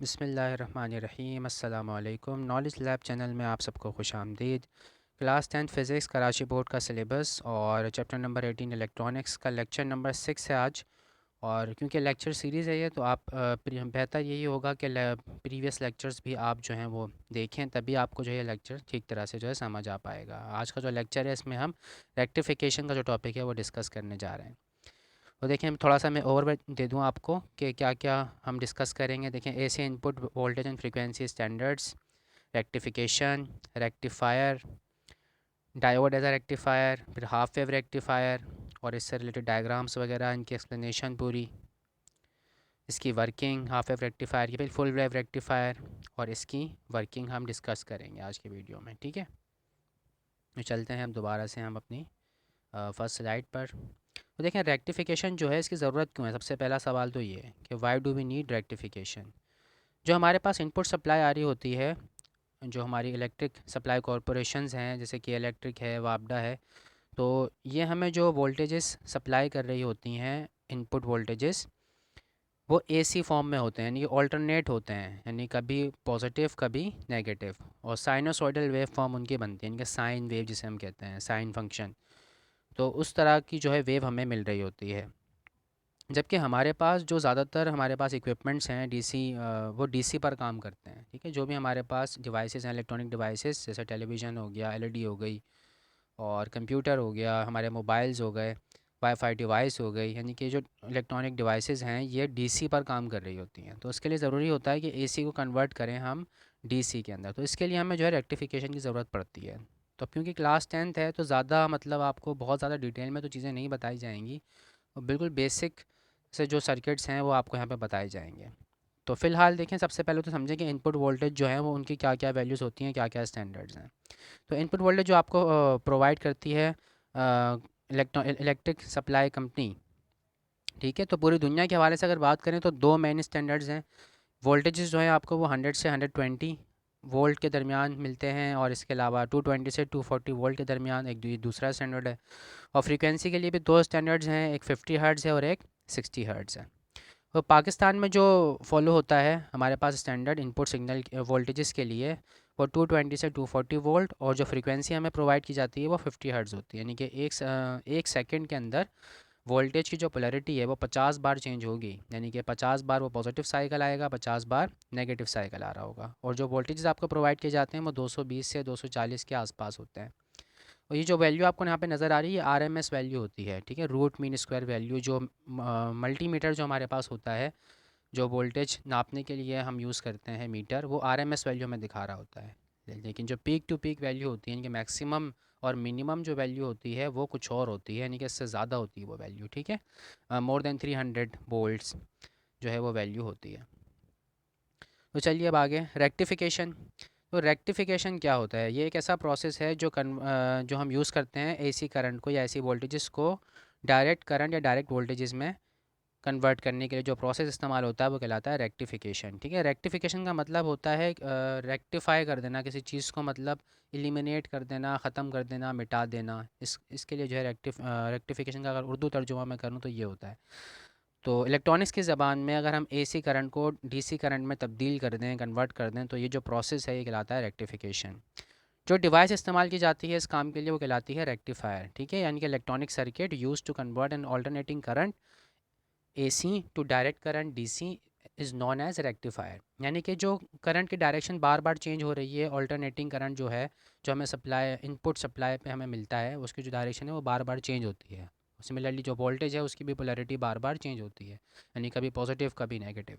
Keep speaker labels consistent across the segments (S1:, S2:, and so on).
S1: बिस्मिल्लाहिर्रहमानिर्रहीम अस्सलामु अलैकुम। नॉलेज लैब चैनल में आप सबको खुश आमदीद। क्लास 10 फ़िज़िक्स कराची बोर्ड का सिलेबस और चैप्टर नंबर 18 इलेक्ट्रॉनिक्स का लेक्चर नंबर 6 है आज। और क्योंकि लेक्चर सीरीज़ है ये, तो आप बेहतर यही होगा कि प्रीवियस लेक्चर्स भी आप जो हैं वो देखें, तभी आपको जो है लेक्चर ठीक तरह से जो है समझ आ पाएगा। आज का जो लेक्चर है इसमें हम रेक्टिफिकेशन का जो टॉपिक है वो डिस्कस करने जा रहे हैं। तो देखिए थोड़ा सा मैं ओवर दे दूं आपको कि क्या क्या हम डिस्कस करेंगे। देखें AC input voltage and frequency standards, rectification, rectifier, diode as a rectifier, फिर हाफ वेव रेक्टिफायर और इससे रिलेटेड डायग्राम्स वगैरह, इनकी एक्सप्लेनेशन पूरी, इसकी वर्किंग, हाफ वेव रेक्टिफायर की, फिर फुल वेव रेक्टिफायर और इसकी वर्किंग हम डिस्कस करेंगे आज के वीडियो में। ठीक है, तो चलते हैं हम दोबारा से हम अपनी फर्स्ट स्लाइड पर। तो देखें रेक्टिफिकेशन जो है इसकी ज़रूरत क्यों है। सबसे पहला सवाल तो ये है कि why do we need rectification. जो हमारे पास इनपुट सप्लाई आ रही होती है, जो हमारी इलेक्ट्रिक सप्लाई कॉरपोरेशंस हैं जैसे कि इलेक्ट्रिक है, वापडा है, तो ये हमें जो वोल्टेजेस सप्लाई कर रही होती हैं, इनपुट वोल्टेजेस, वो एसी फॉर्म में होते हैं, यानी कि ऑल्टरनेट होते हैं, यानी कभी पॉजिटिव कभी नेगेटिव। और साइनोसॉइडल वेव फॉर्म उनकी बनती है, इनके साइन वेव जिसे हम कहते हैं, साइन फंक्शन। तो उस तरह की जो है वेव हमें मिल रही होती है। जबकि हमारे पास जो ज़्यादातर हमारे पास इक्विपमेंट्स हैं डीसी, वो डीसी पर काम करते हैं। ठीक है, जो भी हमारे पास डिवाइसेस हैं, इलेक्ट्रॉनिक डिवाइसेस, जैसे टेलीविज़न हो गया, एलईडी हो गई, और कंप्यूटर हो गया, हमारे मोबाइल्स हो गए, वाईफाई डिवाइस हो गई, यानी कि जो इलेक्ट्रॉनिक डिवाइसेस हैं ये डीसी पर काम कर रही होती हैं। तो उसके लिए ज़रूरी होता है कि एसी को कन्वर्ट करें हम डीसी के अंदर। तो इसके लिए हमें जो है रेक्टिफिकेशन की ज़रूरत पड़ती है। तो क्योंकि क्लास 10th है तो ज़्यादा मतलब आपको बहुत ज़्यादा डिटेल में तो चीज़ें नहीं बताई जाएंगी, और बिल्कुल बेसिक से जो सर्किट्स हैं वो आपको यहाँ पे बताए जाएंगे। तो फ़िलहाल देखें, सबसे पहले तो समझें कि इनपुट वोल्टेज जो है वो उनकी क्या क्या वैल्यूज़ होती हैं, क्या क्या स्टैंडर्ड्स हैं। तो इनपुट वोल्टेज जो आपको प्रोवाइड करती है इलेक्ट्रिक सप्लाई कंपनी। ठीक है, तो पूरी दुनिया के हवाले से अगर बात करें तो दो मेन स्टैंडर्ड्स हैं। वोल्टेजेस जो है आपको वो 100 से 120 वोल्ट के दरमियान मिलते हैं, और इसके अलावा 220 से 240 वोल्ट के दरमियान एक दूसरा स्टैंडर्ड है। और फ्रीक्वेंसी के लिए भी दो स्टैंडर्ड्स हैं, एक 50 हर्ट्ज़ है और एक 60 हर्ट्ज़ है। तो पाकिस्तान में जो फॉलो होता है हमारे पास स्टैंडर्ड इनपुट सिग्नल वोल्टेजेस के लिए, वो 220 से 240 वोल्ट, और जो फ्रीक्वेंसी हमें प्रोवाइड की जाती है वो 50 हर्ट्ज़ होती है। यानी कि एक सेकंड के अंदर वोल्टेज की जो पोलैरिटी है वो 50 बार चेंज होगी, यानी कि 50 बार वो पॉजिटिव साइकिल आएगा, 50 बार नेगेटिव साइकिल आ रहा होगा। और जो वोल्टेजेस आपको प्रोवाइड किए जाते हैं वो 220 से 240 के आसपास होते हैं। और ये जो वैल्यू आपको यहाँ पे नज़र आ रही है आरएमएस वैल्यू होती है। ठीक है, रूट मीन स्क्वायर वैल्यू, जो मल्टीमीटर जो हमारे पास होता है, जो वोल्टेज नापने के लिए हम यूज़ करते हैं मीटर, वो आरएमएस वैल्यू में दिखा रहा होता है। लेकिन जो पीक टू पीक वैल्यू होती है, यानी कि मैक्सिमम और मिनिमम जो वैल्यू होती है वो कुछ और होती है, यानी कि इससे ज़्यादा होती है वो वैल्यू। ठीक है, मोर देन 300 वोल्ट्स जो है वो वैल्यू होती है। तो चलिए अब आगे रेक्टिफिकेशन। तो रेक्टिफिकेशन क्या होता है? ये एक ऐसा प्रोसेस है जो हम यूज़ करते हैं एसी करंट को या एसी वोल्टेजेस को डायरेक्ट करंट या डायरेक्ट वोल्टेजेस में कन्वर्ट करने के लिए जो प्रोसेस इस्तेमाल होता है वो कहलाता है रेक्टिफिकेशन। ठीक है, रेक्टिफिकेशन का मतलब होता है रेक्टिफाई कर देना किसी चीज़ को, मतलब एलिमिनेट कर देना, ख़त्म कर देना, मिटा देना। इसके लिए जो है रेक्टिफिकेशन का अगर उर्दू तर्जुमा मैं करूँ तो ये होता है। तो इलेक्ट्रॉनिक्स की ज़बान में अगर हम एसी करंट को डीसी करंट में तब्दील कर दें, कन्वर्ट कर दें, तो ये जो प्रोसेस है ये कहलाता है रेक्टिफिकेशन। जो डिवाइस इस्तेमाल की जाती है इस काम के लिए वो कहलाती है रेक्टिफायर। ठीक है, यानी कि electronic circuit use to convert an alternating current AC to direct current DC is known as rectifier. यानी कि जो करंट की डायरेक्शन बार बार चेंज हो रही है, ऑल्टरनेटिंग करंट जो है, जो हमें सप्लाई इनपुट सप्लाई पे हमें मिलता है, उसकी जो डायरेक्शन है वो बार बार चेंज होती है। सिमिलरली जो वोल्टेज है उसकी भी पोलैरिटी बार बार चेंज होती है, यानी कभी पॉजिटिव कभी नेगेटिव।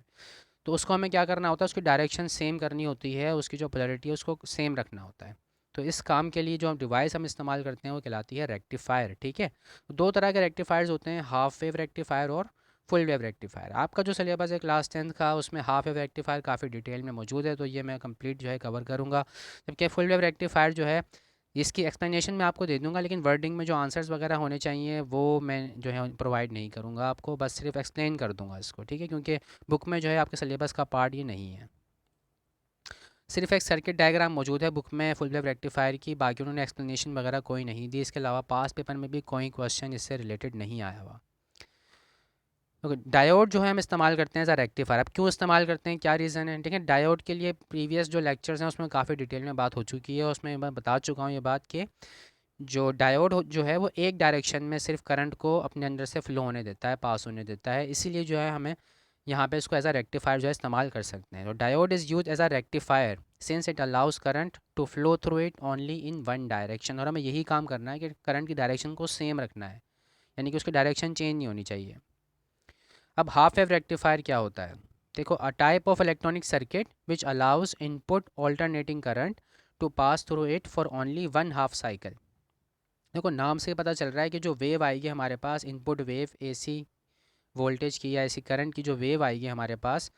S1: तो उसको हमें क्या करना होता है, उसकी डायरेक्शन सेम करनी होती है, उसकी जो पोलैरिटी है उसको सेम रखना होता है। तो इस काम के लिए जो हम डिवाइस हम इस्तेमाल करते हैं वो कहलाती है रेक्टिफायर। ठीक है, तो दो तरह के रेक्टिफायर्स होते हैं, हाफ वेव रेक्टिफायर और फुल वेव रेक्टिफायर। आपका जो सिलेबस है क्लास 10th का उसमें हाफ वेव रेक्टिफायर काफ़ी डिटेल में मौजूद है, तो ये मैं कंप्लीट जो है कवर करूँगा। जबकि फुल वेव रेक्टिफायर जो है इसकी एक्सप्लेनेशन मैं आपको दे दूंगा, लेकिन वर्डिंग में जो आंसर्स वगैरह होने चाहिए वो मैं जो है प्रोवाइड नहीं करूँगा आपको, बस सिर्फ एक्सप्लेन कर दूंगा इसको। ठीक है, क्योंकि बुक में जो है आपके सिलेबस का पार्ट ये नहीं है। सिर्फ एक सर्किट डायग्राम मौजूद है बुक में फुल वेव रेक्टिफायर की, बाकी उन्होंने एक्सप्लेनेशन वगैरह कोई नहीं दी। इसके अलावा पास पेपर में भी कोई क्वेश्चन इससे रिलेटेड नहीं आया हुआ। तो डायोड जो है हम इस्तेमाल करते हैं एज अ रेक्टिफायर। अब क्यों इस्तेमाल करते हैं, क्या रीज़न है? ठीक है, डायोड के लिए प्रीवियस जो लेक्चर्स हैं उसमें काफ़ी डिटेल में बात हो चुकी है, उसमें मैं बता चुका हूँ ये बात कि जो डायोड जो है वो एक डायरेक्शन में सिर्फ करंट को अपने अंदर से फ्लो होने देता है, पास होने देता है, इसीलिए जो है हमें यहाँ पे इसको एज अ रेक्टिफायर जो है इस्तेमाल कर सकते हैं। तो diode is use as a rectifier since it allows current to flow through it only in one direction. और हमें यही काम करना है कि करंट की डायरेक्शन को सेम रखना है, यानी कि उसकी डायरेक्शन चेंज नहीं होनी चाहिए। अब हाफ वेव रेक्टिफायर क्या होता है? देखो, a type of electronic circuit which allows input alternating current to pass through it for only one half cycle. देखो, नाम से पता चल रहा है कि जो वेव आएगी हमारे पास, इनपुट वेव एसी वोल्टेज की या एसी करंट की जो वेव आएगी हमारे पास,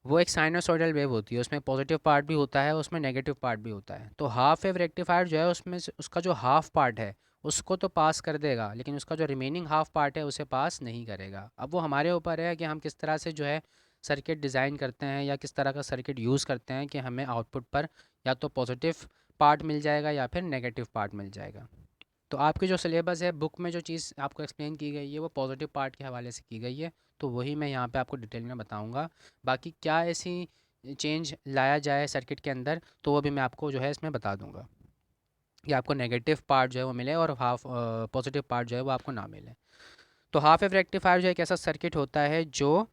S1: वो एक साइनोसॉइडल वेव होती है। उसमें पॉजिटिव पार्ट भी होता है, उसमें नेगेटिव पार्ट भी होता है। तो हाफ वेव रेक्टिफायर जो है उसमें उसका जो हाफ पार्ट है उसको तो पास कर देगा, लेकिन उसका जो रिमेनिंग हाफ पार्ट है उसे पास नहीं करेगा। अब वो हमारे ऊपर है कि हम किस तरह से जो है सर्किट डिज़ाइन करते हैं या किस तरह का सर्किट यूज़ करते हैं कि हमें आउटपुट पर या तो पॉजिटिव पार्ट मिल जाएगा या फिर नेगेटिव पार्ट मिल जाएगा। तो आपकी जो सिलेबस है, बुक में जो चीज़ आपको एक्सप्लेन की गई है वो पॉजिटिव पार्ट के हवाले से की गई है, तो वही मैं यहाँ पे आपको डिटेल में बताऊँगा। बाकी क्या ऐसी चेंज लाया जाए सर्किट के अंदर, तो वो भी मैं आपको जो है इसमें बता दूँगा कि आपको नेगेटिव पार्ट जो है वो मिले और हाफ पॉजिटिव पार्ट जो है वो आपको ना मिले। तो हाफ वेव रेक्टिफायर जो एक ऐसा सर्किट होता है जो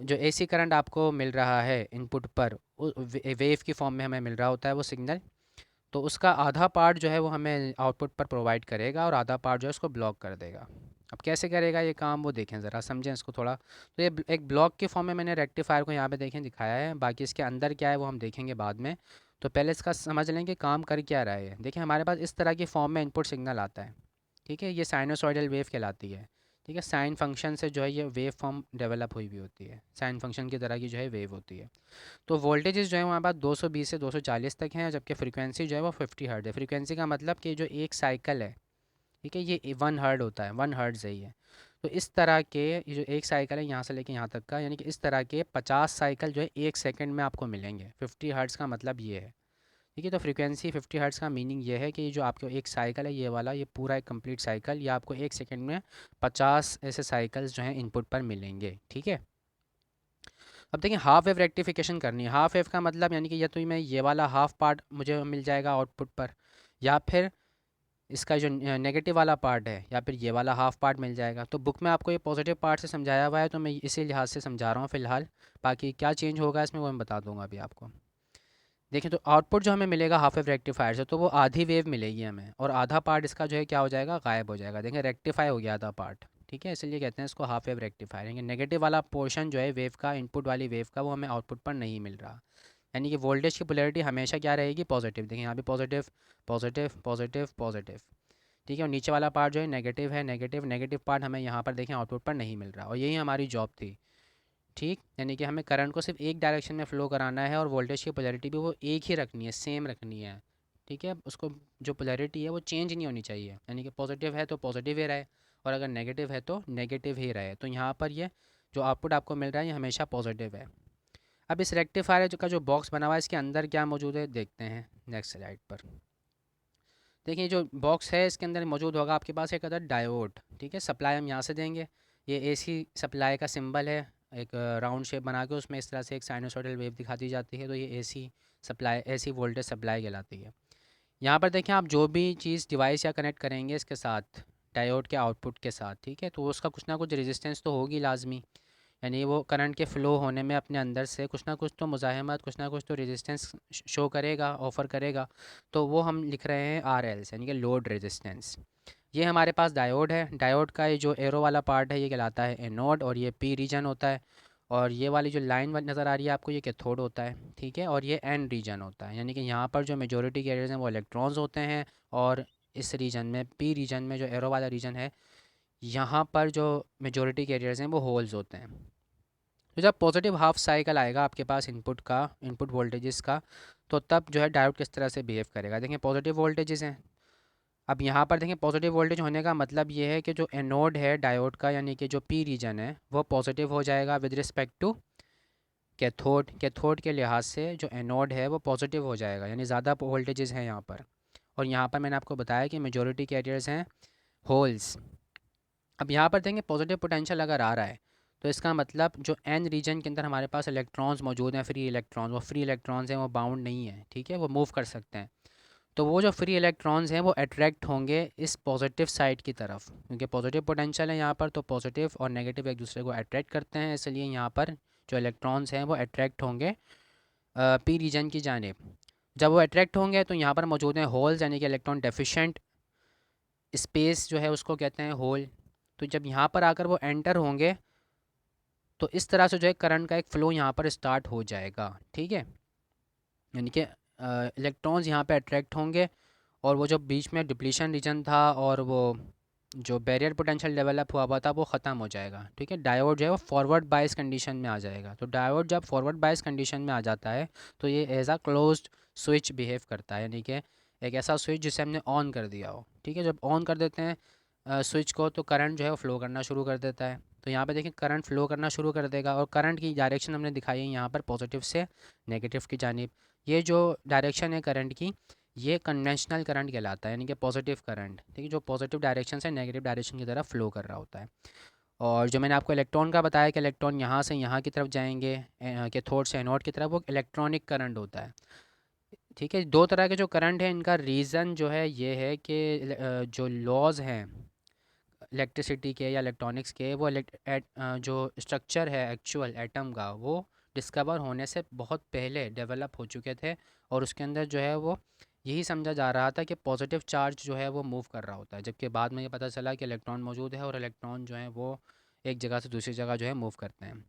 S1: जो एसी करंट आपको मिल रहा है इनपुट पर, वेव की फॉर्म में हमें मिल रहा होता है वो सिग्नल, तो उसका आधा पार्ट जो है वो हमें आउटपुट पर प्रोवाइड करेगा और आधा पार्ट जो है उसको ब्लॉक कर देगा। अब कैसे करेगा ये काम, वो देखें ज़रा, समझें इसको थोड़ा। तो ये एक ब्लॉक के फॉर्म में मैंने रेक्टिफायर को यहाँ पे देखें दिखाया है, बाकी इसके अंदर क्या है वो हम देखेंगे बाद में। तो पहले इसका समझ लें कि काम कर क्या रहा है ये। देखिए, हमारे पास इस तरह की फॉर्म में इनपुट सिग्नल आता है, ठीक है, ये साइनोसॉइडल वेव कहलाती है। ठीक है, साइन फंक्शन से जो है ये वेव फॉर्म डेवलप हुई भी होती है, साइन फंक्शन की तरह की जो है वेव होती है। तो वोल्टेजेस जो है हमारे पास 220 से 240 तक हैं, जबकि फ्रीक्वेंसी जो है वो 50 हर्ट्ज है। फ्रीक्वेंसी का मतलब कि जो एक साइकिल है, ठीक है, ये 1 हर्ट्ज होता है, 1 हर्ट्ज है ये। तो इस तरह के ये जो एक साइकिल है यहाँ से लेके यहाँ तक का, यानी कि इस तरह के 50 साइकिल जो है एक सेकंड में आपको मिलेंगे। 50 हर्ट्ज का मतलब ये है, ठीक है। तो फ्रीक्वेंसी 50 हर्ट्ज का मीनिंग ये है कि ये जो आपको एक साइकिल है ये वाला, ये पूरा एक कंप्लीट साइकिल, ये आपको एक सेकंड में 50 ऐसे साइकिल्स जो हैं इनपुट पर मिलेंगे, ठीक है। अब देखिए, हाफ वेव रेक्टिफिकेशन करनी है। हाफ वेव का मतलब यानी कि या तो मैं ये वाला हाफ पार्ट मुझे मिल जाएगा आउटपुट पर, या फिर इसका जो नेगेटिव वाला पार्ट है, या फिर ये वाला हाफ पार्ट मिल जाएगा। तो बुक में आपको ये पॉजिटिव पार्ट से समझाया हुआ है, तो मैं इसी लिहाज से समझा रहा हूँ फ़िलहाल। बाकी क्या चेंज होगा इसमें वो मैं बता दूंगा अभी आपको। देखिए, तो आउटपुट जो हमें मिलेगा हाफ वेव रेक्टिफायर से, तो वो आधी वेव मिलेगी हमें, और आधा पार्ट इसका जो है क्या हो जाएगा, गायब हो जाएगा। देखिए, रेक्टिफाई हो गया आधा पार्ट, ठीक है, इसलिए कहते हैं इसको हाफ वेव रेक्टिफायर। यानी नेगेटिव वाला पोर्शन जो है वेव का, इनपुट वाली वेव का, वो हमें आउटपुट पर नहीं मिल रहा। यानी कि वोल्टेज की पोलैरिटी हमेशा क्या रहेगी, पॉजिटिव। देखिए यहाँ पे पॉजिटिव पॉजिटिव पॉजिटिव पॉजिटिव, ठीक है, और नीचे वाला पार्ट जो है नेगेटिव है, नेगेटिव नेगेटिव पार्ट हमें यहाँ पर देखें आउटपुट पर नहीं मिल रहा, और यही हमारी जॉब थी, ठीक। यानी कि हमें करंट को सिर्फ एक डायरेक्शन में फ़्लो कराना है और वोल्टेज की पोलैरिटी भी वो एक ही रखनी है, सेम रखनी है, ठीक है। उसको जो पोलैरिटी है वो चेंज नहीं होनी चाहिए, यानी कि पॉजिटिव है तो पॉजिटिव ही रहे, और अगर नेगेटिव है तो नेगेटिव ही रहे। तो यहाँ पर ये जो आउटपुट आपको मिल रहा है ये हमेशा पॉजिटिव है। अब इस रेक्टिफायर का जो बॉक्स बना हुआ है इसके अंदर क्या मौजूद है देखते हैं नेक्स्ट स्लाइड पर। देखिए, जो बॉक्स है इसके अंदर मौजूद होगा आपके पास एक अदर डायोड, ठीक है। सप्लाई हम यहाँ से देंगे, ये एसी सप्लाई का सिंबल है, एक राउंड शेप बना के उसमें इस तरह से एक साइनोसॉइडल वेव दिखाती जाती है, तो ये AC supply, AC voltage supply कहलाती है। यहाँ पर देखें, आप जो भी चीज़ डिवाइस या कनेक्ट करेंगे इसके साथ, डायोड के आउटपुट के साथ, ठीक है, तो उसका कुछ ना कुछ रेजिस्टेंस तो होगी लाजमी, यानी वो करंट के फ़्लो होने में अपने अंदर से कुछ ना कुछ तो मुज़ाहमत, कुछ ना कुछ तो रेजिस्टेंस शो करेगा, ऑफ़र करेगा। तो वो हम लिख रहे हैं आर एल से, यानी कि लोड रेजिस्टेंस। ये हमारे पास डायोड है, डायोड का ये जो एरो वाला पार्ट है ये कहलाता है एनोड, और ये पी रीजन होता है, और ये वाली जो लाइन नज़र आ रही है आपको ये कैथोड होता है, ठीक है, और ये एन रीजन होता है। यानी कि यहाँ पर जो मेजोरिटी कैरियर्स हैं वो इलेक्ट्रॉन्स होते हैं, और इस रीजन में, पी रीजन में, जो एरो वाला रीजन है, यहाँ पर जो मेजोरिटी कैरियर्स हैं वो होल्स होते हैं। तो जब पॉजिटिव हाफ साइकिल आएगा आपके पास इनपुट का, इनपुट वोल्टेजेस का, तो तब जो है डायोड किस तरह से बिहेव करेगा। देखें, पॉजिटिव वोल्टेजेस हैं। अब यहाँ पर देखें, पॉजिटिव वोल्टेज होने का मतलब ये है कि जो एनोड है डायोड का, यानी कि जो पी रीजन है, वो पॉजिटिव हो जाएगा with respect to cathode. Cathode के लिहाज से जो एनोड है वो पॉजिटिव हो जाएगा, यानी ज़्यादा वोल्टेजेस हैं यहाँ पर। और यहाँ पर मैंने आपको बताया कि मेजोरिटी कैरियर्स हैं होल्स। अब यहाँ पर देखेंगे पॉजिटिव पोटेंशियल अगर आ रहा है तो इसका मतलब जो एन रीजन के अंदर हमारे पास इलेक्ट्रॉन्स मौजूद हैं, फ्री इलेक्ट्रॉन्स, वो फ्री इलेक्ट्रॉन्स हैं, वो बाउंड नहीं है, ठीक है, वो मूव कर सकते हैं। तो वो जो फ्री इलेक्ट्रॉन्स हैं वो अट्रैक्ट होंगे इस पॉजिटिव साइड की तरफ, क्योंकि पॉजिटिव पोटेंशियल है यहाँ पर, तो पॉजिटिव और नेगेटिव एक दूसरे को अट्रैक्ट करते हैं, इसलिए यहाँ पर जो इलेक्ट्रॉन्स हैं वो अट्रैक्ट होंगे पी रीजन की जानिब। जब वो अट्रैक्ट होंगे तो यहाँ पर मौजूद हैं होल्स, यानी कि इलेक्ट्रॉन डेफिशिएंट स्पेस जो है उसको कहते हैं होल। तो जब यहाँ पर आकर वो एंटर होंगे तो इस तरह से जो है करंट का एक फ़्लो यहाँ पर स्टार्ट हो जाएगा, ठीक है। यानी कि इलेक्ट्रॉन्स यहाँ पे अट्रैक्ट होंगे और वो जो बीच में डिप्लीशन रीजन था और वो जो बैरियर पोटेंशियल डेवलप हुआ हुआ था वो ख़त्म हो जाएगा, ठीक है। डायोड जो है वो फॉरवर्ड बायस कंडीशन में आ जाएगा। तो डायोड जब फॉरवर्ड बायस कंडीशन में आ जाता है तो ये एज आ क्लोज्ड स्विच बिहेव करता है, यानी कि एक ऐसा स्विच जिसे हमने ऑन कर दिया हो, ठीक है। जब ऑन कर देते हैं स्विच को तो करंट जो है वो फ़्लो करना शुरू कर देता है। तो यहाँ पे देखिए करंट फ़्लो करना शुरू कर देगा और करंट की डायरेक्शन हमने दिखाई है यहाँ पर पॉजिटिव से नेगेटिव की जानिब। ये जो डायरेक्शन है करंट की, ये कन्वेंशनल करंट कहलाता है, यानी कि पॉजिटिव करंट, ठीक है, जो पॉजिटिव डायरेक्शन से नेगेटिव डायरेक्शन की तरफ फ्लो कर रहा होता है। और जो मैंने आपको इलेक्ट्रॉन का बताया कि इलेक्ट्रॉन यहाँ से यहाँ की तरफ जाएंगे, कैथोड से एनोड की तरफ, वो इलेक्ट्रॉनिक करंट होता है, ठीक है। दो तरह के जो करंट है इनका रीज़न जो है ये है कि जो लॉज हैं इलेक्ट्रिसिटी के या इलेक्ट्रॉनिक्स के, वो जो स्ट्रक्चर है एक्चुअल एटम का, वो डिस्कवर होने से बहुत पहले डेवलप हो चुके थे। और उसके अंदर जो है वो यही समझा जा रहा था कि पॉजिटिव चार्ज जो है वो मूव कर रहा होता है, जबकि बाद में ये पता चला कि इलेक्ट्रॉन मौजूद है और इलेक्ट्रॉन जो है वो एक जगह से दूसरी जगह जो है मूव करते हैं।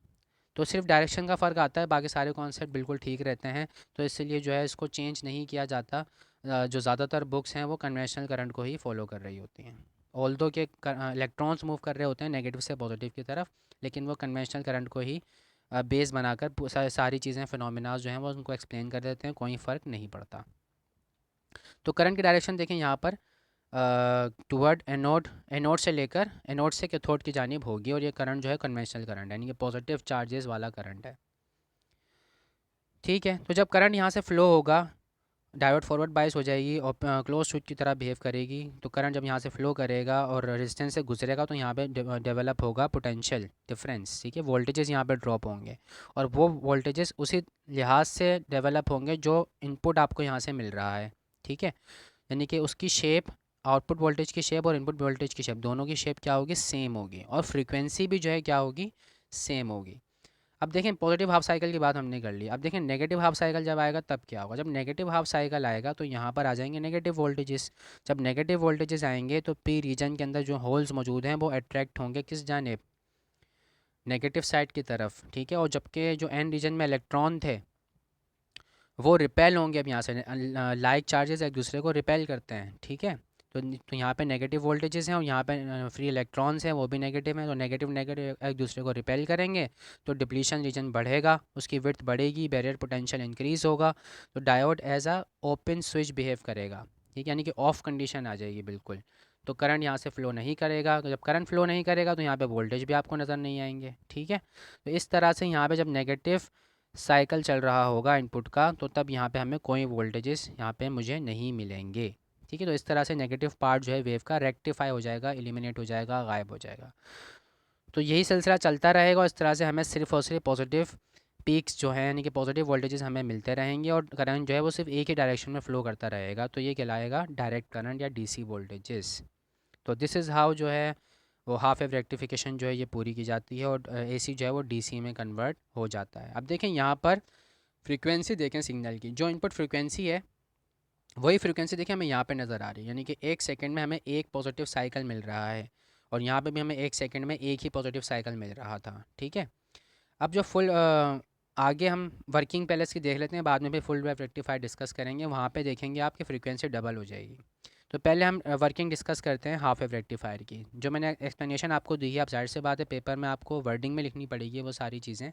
S1: तो सिर्फ डायरेक्शन का फ़र्क आता है, बाकी सारे कॉन्सेप्ट बिल्कुल ठीक रहते हैं। तो इसलिए जो है इसको चेंज नहीं किया जाता। जो ज़्यादातर बुक्स हैं वो कन्वेंशनल करंट को ही फॉलो कर रही होती हैं। ऑल्दो के इलेक्ट्रॉन्स मूव कर रहे होते हैं नेगेटिव से पॉजिटिव की तरफ, लेकिन वो कन्वेंशनल करंट को ही बेस बनाकर सारी चीज़ें फिनोमिनाज जो हैं वो उनको एक्सप्लेन कर देते हैं, कोई फ़र्क नहीं पड़ता। तो करंट की डायरेक्शन देखें यहाँ पर टुवर्ड एनोड, एनोड से लेकर एनोड से कैथोड की जानिब होगी, और ये करंट जो है कन्वेंशनल करंट है, यानी कि पॉजिटिव चार्जेस वाला करंट है, ठीक है। तो जब करंट यहाँ से फ़्लो होगा, डायोड फॉरवर्ड बायस हो जाएगी और क्लोज स्विच की तरह बिहेव करेगी। तो करंट जब यहाँ से फ़्लो करेगा और रेजिस्टेंस से गुजरेगा तो यहाँ पे डेवलप होगा पोटेंशियल डिफरेंस, ठीक है। वोल्टेजेस यहाँ पे ड्रॉप होंगे और वो वोल्टेजेस उसी लिहाज से डेवलप होंगे जो इनपुट आपको यहाँ से मिल रहा है, ठीक है। यानी कि उसकी शेप, आउटपुट वोल्टेज की शेप और इनपुट वोल्टेज की शेप, दोनों की शेप क्या होगी, सेम होगी, और फ्रीक्वेंसी भी जो है क्या होगी, सेम होगी। अब देखें पॉजिटिव हाफ साइकिल की बात हमने कर ली, अब देखें नेगेटिव हाफ साइकिल जब आएगा तब क्या होगा। जब नेगेटिव हाफ साइकिल आएगा तो यहाँ पर आ जाएंगे नेगेटिव वोल्टेजेस। जब नेगेटिव वोल्टेजेस आएंगे तो पी रीजन के अंदर जो होल्स मौजूद हैं वो अट्रैक्ट होंगे किस जानिब, नेगेटिव साइड की तरफ, ठीक है। और जबकि जो एन रीजन में इलेक्ट्रॉन थे वो रिपेल होंगे, अब यहाँ से लाइक चार्जेस एक दूसरे को रिपेल करते हैं, ठीक है। तो यहाँ पे नेगेटिव वोल्टेजेस हैं और यहाँ पे फ्री इलेक्ट्रॉन्स हैं, वो भी नेगेटिव हैं, तो नेगेटिव नेगेटिव एक दूसरे को रिपेल करेंगे तो डिप्लीशन रीजन बढ़ेगा, उसकी विड्थ बढ़ेगी, बैरियर पोटेंशियल इंक्रीज़ होगा, तो डायोड एज आ ओपन स्विच बिहेव करेगा, ठीक है, यानी कि ऑफ कंडीशन आ जाएगी बिल्कुल। तो करंट यहाँ से फ़्लो नहीं करेगा, तो जब करंट फ़्लो नहीं करेगा तो यहाँ पे वोल्टेज भी आपको नज़र नहीं आएंगे, ठीक है। तो इस तरह से यहाँ पे जब नेगेटिव साइकिल चल रहा होगा इनपुट का तो तब यहाँ पे हमें कोई वोल्टेजेस यहाँ पे मुझे नहीं मिलेंगे, ठीक है। तो इस तरह से नेगेटिव पार्ट जो है वेव का रेक्टिफाई हो जाएगा, एलिमिनेट हो जाएगा, गायब हो जाएगा। तो यही सिलसिला चलता रहेगा और इस तरह से हमें सिर्फ और सिर्फ पॉजिटिव पीक्स जो है यानी कि पॉजिटिव वोल्टेजेस हमें मिलते रहेंगे और करंट जो है वो सिर्फ एक ही डायरेक्शन में फ़्लो करता रहेगा, तो ये कहलाएगा डायरेक्ट करंट या डीसी वोल्टेजेस। तो दिस इज़ हाउ जो है वो हाफ वेव रेक्टिफिकेशन जो है ये पूरी की जाती है और एसी जो है वो डीसी में कन्वर्ट हो जाता है। अब देखें यहाँ पर फ्रीक्वेंसी देखें सिग्नल की, जो इनपुट फ्रीक्वेंसी है वही फ्रीक्वेंसी देखिए हमें यहाँ पे नज़र आ रही है, यानी कि एक सेकंड में हमें एक पॉजिटिव साइकिल मिल रहा है और यहाँ पे भी हमें एक सेकंड में एक ही पॉजिटिव साइकिल मिल रहा था, ठीक है। अब जो फुल आगे हम वर्किंग पैलेस की देख लेते हैं, बाद में भी फुल वेव रेक्टिफायर डिस्कस करेंगे, वहाँ पे देखेंगे आपकी फ्रीक्वेंसी डबल हो जाएगी। तो पहले हम वर्किंग डिस्कस करते हैं हाफ वेव रेक्टिफायर की। जो मैंने एक्सप्लेनेशन आपको दी है, आप जाहिर से बात है पेपर में आपको वर्डिंग में लिखनी पड़ेगी वो सारी चीज़ें,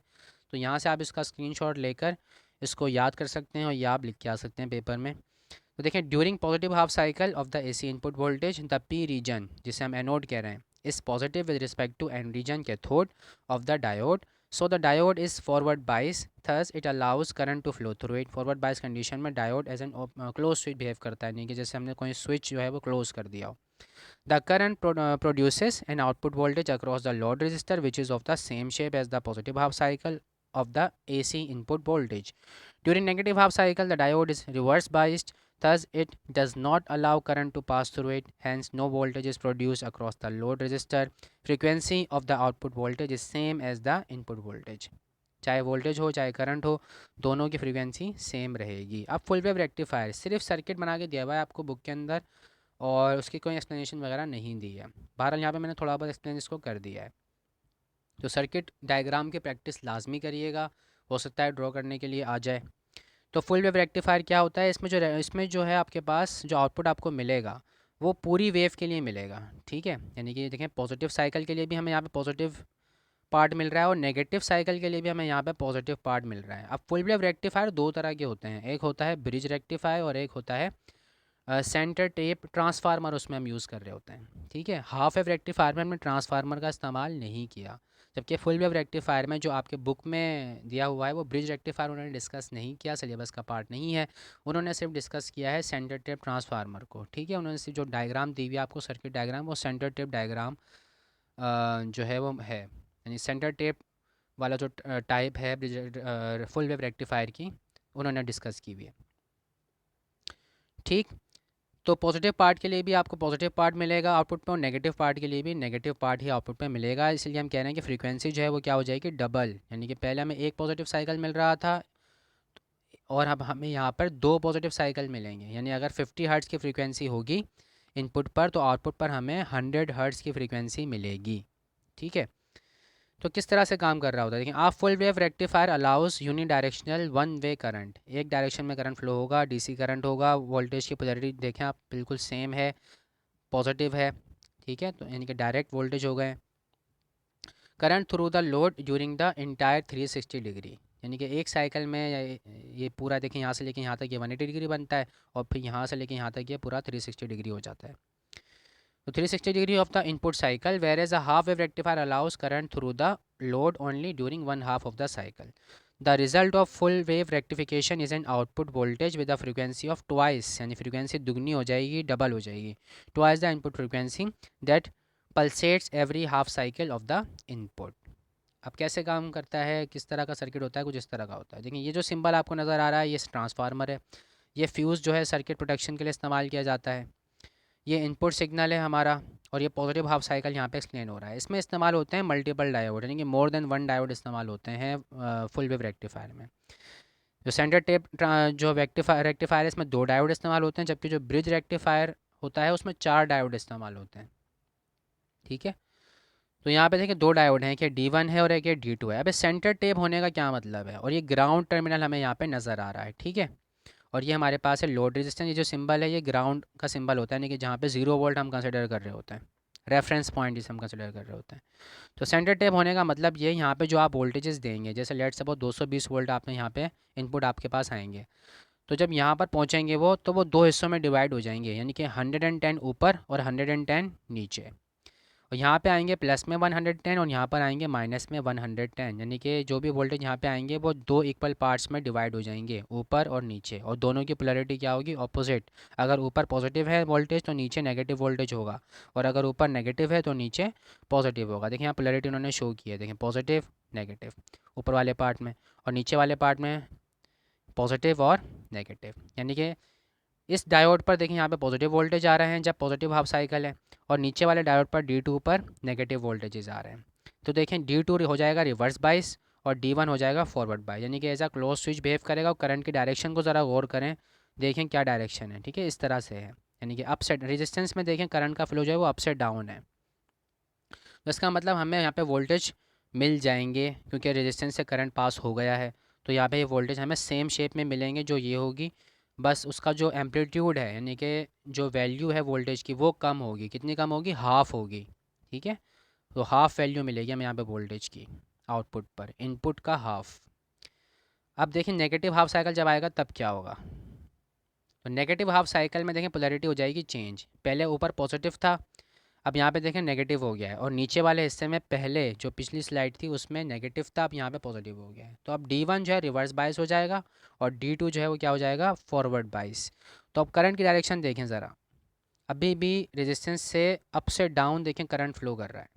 S1: तो यहाँ से आप इसका स्क्रीनशॉट लेकर इसको याद कर सकते हैं और या आप लिख के आ सकते हैं पेपर में। तो देखें during positive half cycle of the AC input voltage the P region, जिसे हम एनोड कह रहे हैं, is positive with respect to N region cathode of the diode, so the diode is forward bias, thus it allows current to flow through it. Forward bias condition में diode as an close switch behave करता है, नहीं कि जैसे हमने कोई switch जो है वो क्लोज कर दिया हो। The current produces an output voltage across the load resistor which is of the same shape as the positive half cycle of the AC input voltage. During negative half cycle, the diode is reverse biased, thus it does not allow current to pass through it, hence no voltage is produced across the load resistor. Frequency of the output voltage is same as the input voltage. चाहे voltage हो चाहे current हो, दोनों की frequency same रहेगी। अब full wave rectifier सिर्फ circuit बना के दिया हुआ है आपको बुक के अंदर, और उसकी कोई एक्सप्लेनेशन वगैरह नहीं दी है। बहरहाल यहाँ पे मैंने थोड़ा बहुत एक्सप्लेन इसको कर दिया है। तो सर्किट डायग्राम की प्रैक्टिस लाजमी करिएगा, हो सकता है ड्रॉ करने के लिए आ जाए। तो फुल वेव रेक्टिफायर क्या होता है, इसमें जो है आपके पास जो आउटपुट आपको मिलेगा वो पूरी वेव के लिए मिलेगा, ठीक है। यानी कि देखें पॉजिटिव साइकिल के लिए भी हमें यहाँ पे पॉजिटिव पार्ट मिल रहा है और नेगेटिव साइकिल के लिए भी हमें यहाँ पे पॉजिटिव पार्ट मिल रहा है। अब फुल वेव रेक्टिफायर दो तरह के होते हैं, एक होता है ब्रिज रेक्टिफायर और एक होता है सेंटर टेप ट्रांसफार्मर, उसमें हम यूज़ कर रहे होते हैं, ठीक है। हाफ वेव रेक्टिफायर में हमने ट्रांसफार्मर का इस्तेमाल नहीं किया, जबकि फुल वेव रेक्टिफायर में जो आपके बुक में दिया हुआ है वो ब्रिज रेक्टिफायर उन्होंने डिस्कस नहीं किया, सिलेबस का पार्ट नहीं है। उन्होंने सिर्फ डिस्कस किया है सेंटर टेप ट्रांसफार्मर को, ठीक है। उन्होंने सिर्फ जो डायग्राम दी हुई है आपको सर्किट डायग्राम, वो सेंटर टेप डायग्राम जो है वो है, यानी सेंटर टेप वाला जो टाइप है ब्रिज फुल वेव रेक्टिफायर की, उन्होंने डिस्कस की हुई है, ठीक। तो पॉजिटिव पार्ट के लिए भी आपको पॉजिटिव पार्ट मिलेगा आउटपुट पे, और नेगेटिव पार्ट के लिए भी नेगेटिव पार्ट ही आउटपुट पे मिलेगा। इसलिए हम कह रहे हैं कि फ्रीक्वेंसी जो है वो क्या हो जाएगी, डबल। यानी कि पहले हमें एक पॉजिटिव साइकिल मिल रहा था और अब हमें यहाँ पर दो पॉजिटिव साइकिल मिलेंगे। यानी अगर 50 हर्ट्ज़ की फ्रीक्वेंसी होगी इनपुट पर, तो आउटपुट पर हमें 100 हर्ट्ज़ की फ्रीक्वेंसी मिलेगी, ठीक है। तो किस तरह से काम कर रहा होता है, देखिए आप full wave rectifier allows unidirectional one way current, एक डायरेक्शन में करंट फ्लो होगा, डीसी करंट होगा। वोल्टेज की पोलैरिटी देखें आप बिल्कुल सेम है, पॉजिटिव है, ठीक है। तो यानी कि डायरेक्ट वोल्टेज हो गए। Current through the load during the entire 360 degree, यानी कि एक साइकिल में ये पूरा देखें यहाँ से लेके यहाँ तक ये 180 डिग्री बनता है, और फिर यहाँ से लेके यहाँ तक ये पूरा 360 डिग्री हो जाता है। तो 360 degree of the input cycle, where as a half wave rectifier allows current through the load only during one half of the cycle. The result of full wave rectification is an output voltage with the frequency of twice, यानी frequency दुगनी हो जाएगी, double हो जाएगी, twice the input frequency that pulsates every half cycle of the input. अब कैसे काम करता है, किस तरह का सर्किट होता है, कुछ इस तरह का होता है। देखिए ये जो सिंबल आपको नज़र आ रहा है ये ट्रांसफार्मर है, ये फ्यूज़ जो है सर्किट प्रोटेक्शन के लिए इस्तेमाल किया जाता है। ये इनपुट सिग्नल है हमारा, और ये पॉजिटिव हाफ साइकिल यहाँ पे एक्सप्लेन हो रहा है। इसमें इस्तेमाल होते हैं मल्टीपल डायोड, यानी कि मोर देन वन डायोड इस्तेमाल होते हैं फुल वेव रेक्टिफायर में। जो सेंटर टेप जो रेक्टिफायर है इसमें दो डायोड इस्तेमाल होते हैं, जबकि जो ब्रिज रेक्टिफायर होता है उसमें चार डायोड इस्तेमाल होते हैं, ठीक है। तो यहाँ पे देखिए दो डायोड हैं, एक D1 है और एक D2 है। अब सेंटर टेप होने का क्या मतलब है, और ये ग्राउंड टर्मिनल हमें यहाँ पे नज़र आ रहा है, ठीक है। और ये हमारे पास है लोड रेजिस्टेंस, ये जो सिंबल है ये ग्राउंड का सिंबल होता है, यानी कि जहाँ पे 0 वोल्ट हम कंसिडर कर रहे होते हैं, रेफरेंस पॉइंट जिसे हम कंसिडर कर रहे होते हैं। तो सेंटर टेप होने का मतलब ये, यहाँ पे जो आप वोल्टेजेस देंगे, जैसे लेट सपोज 220 वोल्ट आपने यहाँ पे इनपुट आपके पास आएंगे, तो जब यहाँ पर पहुँचेंगे वो, तो वो दो हिस्सों में डिवाइड हो जाएंगे, यानी कि 110 ऊपर और 110 नीचे। और यहाँ पे आएंगे प्लस में 110 और यहाँ पर आएंगे माइनस में 110, यानी कि जो भी वोल्टेज यहाँ पे आएंगे वो दो इक्वल पार्ट्स में डिवाइड हो जाएंगे, ऊपर और नीचे, और दोनों की पोलैरिटी क्या होगी, ऑपोजिट। अगर ऊपर पॉजिटिव है वोल्टेज तो नीचे नेगेटिव वोल्टेज होगा, और अगर ऊपर नेगेटिव है तो नीचे पॉजिटिव होगा। देखिए यहाँ पोलैरिटी उन्होंने शो की है, देखें पॉजिटिव नेगेटिव ऊपर वाले पार्ट में, और नीचे वाले पार्ट में पॉजिटिव और नेगेटिव। यानी कि इस डायोड पर देखें यहाँ पे पॉजिटिव वोल्टेज आ रहे हैं जब पॉजिटिव हाफ साइकिल है, और नीचे वाले डायोड पर D2 पर नेगेटिव वोल्टेजेस आ रहे हैं। तो देखें D2 हो जाएगा रिवर्स बाइस और D1 हो जाएगा फॉरवर्ड बाइस, यानी कि ऐसा क्लोज स्विच बिहेव करेगा। और करंट की डायरेक्शन को ज़रा गौर करें, देखें क्या डायरेक्शन है, ठीक है, इस तरह से है। यानी कि अप साइड रेजिस्टेंस में देखें करंट का फ्लो जो है वो अप से डाउन है, तो इसका मतलब हमें यहाँ पे वोल्टेज मिल जाएंगे, क्योंकि रेजिस्टेंस से करंट पास हो गया है। तो यहाँ पे ये वोल्टेज हमें सेम शेप में मिलेंगे जो ये होगी, बस उसका जो एम्पलीट्यूड है, यानी कि जो वैल्यू है वोल्टेज की वो कम होगी। कितनी कम होगी, हाफ होगी, ठीक है। तो हाफ वैल्यू मिलेगी हमें यहाँ पे वोल्टेज की आउटपुट पर, इनपुट का हाफ। अब देखें नेगेटिव हाफ साइकिल जब आएगा तब क्या होगा। तो नेगेटिव हाफ साइकिल में देखें पोलैरिटी हो जाएगी चेंज, पहले ऊपर पॉजिटिव था, अब यहाँ पे देखें नेगेटिव हो गया है, और नीचे वाले हिस्से में पहले जो पिछली स्लाइड थी उसमें नेगेटिव था, अब यहाँ पे पॉजिटिव हो गया है। तो अब D1 जो है रिवर्स बाइस हो जाएगा, और D2 जो है वो क्या हो जाएगा, फॉरवर्ड बाइस। तो अब करंट की डायरेक्शन देखें ज़रा, अभी भी रेजिस्टेंस से अप से डाउन देखें करंट फ्लो कर रहा है।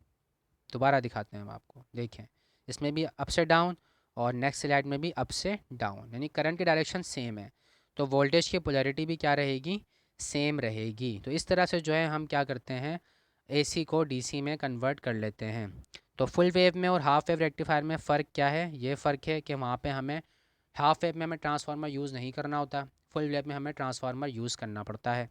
S1: दोबारा दिखाते हैं हम आपको, देखें इसमें भी अप से डाउन और नेक्स्ट स्लाइड में भी अप से डाउन, यानी करंट की डायरेक्शन सेम है। तो वोल्टेज की पोलैरिटी भी क्या रहेगी, सेम रहेगी। तो इस तरह से जो है हम क्या करते हैं, एसी को डीसी में कन्वर्ट कर लेते हैं। तो फुल वेव में और हाफ वेव रेक्टिफायर में फ़र्क क्या है, ये फ़र्क है कि वहाँ पे हमें हाफ वेव में हमें ट्रांसफार्मर यूज़ नहीं करना होता, फुल वेव में हमें ट्रांसफार्मर यूज़ करना पड़ता है।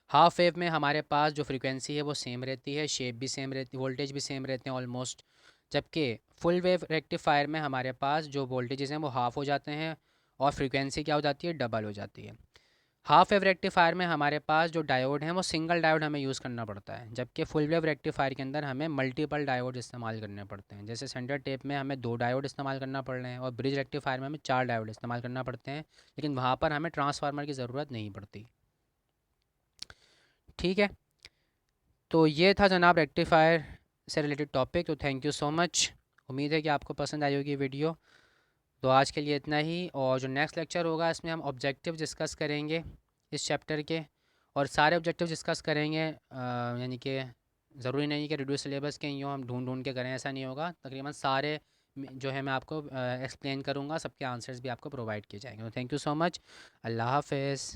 S1: हाफ वेव में हमारे पास जो फ्रीक्वेंसी है वो सेम रहती है, शेप भी सेम रहती है, वोल्टेज भी सेम रहते हैं ऑलमोस्ट। जबकि फुल वेव रेक्टिफायर में हमारे पास जो वोल्टेजेस हैं वो हाफ़ हो जाते हैं और फ्रीक्वेंसी क्या हो जाती है, डबल हो जाती है। हाफ वेव रेक्टिफायर में हमारे पास जो डायोड हैं वो सिंगल डायोड हमें यूज़ करना पड़ता है, जबकि फुल वेव रेक्टिफायर के अंदर हमें मल्टीपल डायोड इस्तेमाल करने पड़ते हैं। जैसे सेंटर टेप में हमें 2 डायोड इस्तेमाल करना पड़ रहे हैं और ब्रिज रेक्टिफायर में हमें 4 डायोड इस्तेमाल करना पड़ते हैं, लेकिन वहाँ पर हमें ट्रांसफार्मर की ज़रूरत नहीं पड़ती। ठीक है, तो ये था जनाब रेक्टिफायर से रिलेटेड टॉपिक। तो थैंक यू सो मच, उम्मीद है कि आपको पसंद आई होगी वीडियो। तो आज के लिए इतना ही, और जो नेक्स्ट लेक्चर होगा इसमें हम ऑब्जेक्टिव डिस्कस करेंगे इस चैप्टर के, और सारे ऑब्जेक्टिव डिस्कस करेंगे, यानी कि ज़रूरी नहीं कि रिड्यूस सिलेबस के यूँ हम ढूंढ ढूंढ के करें, ऐसा नहीं होगा। तकरीबन सारे जो है मैं आपको एक्सप्लेन करूँगा, सबके आंसर्स भी आपको प्रोवाइड किए जाएंगे। तो थैंक यू सो मच, अल्लाह हाफ़िज़।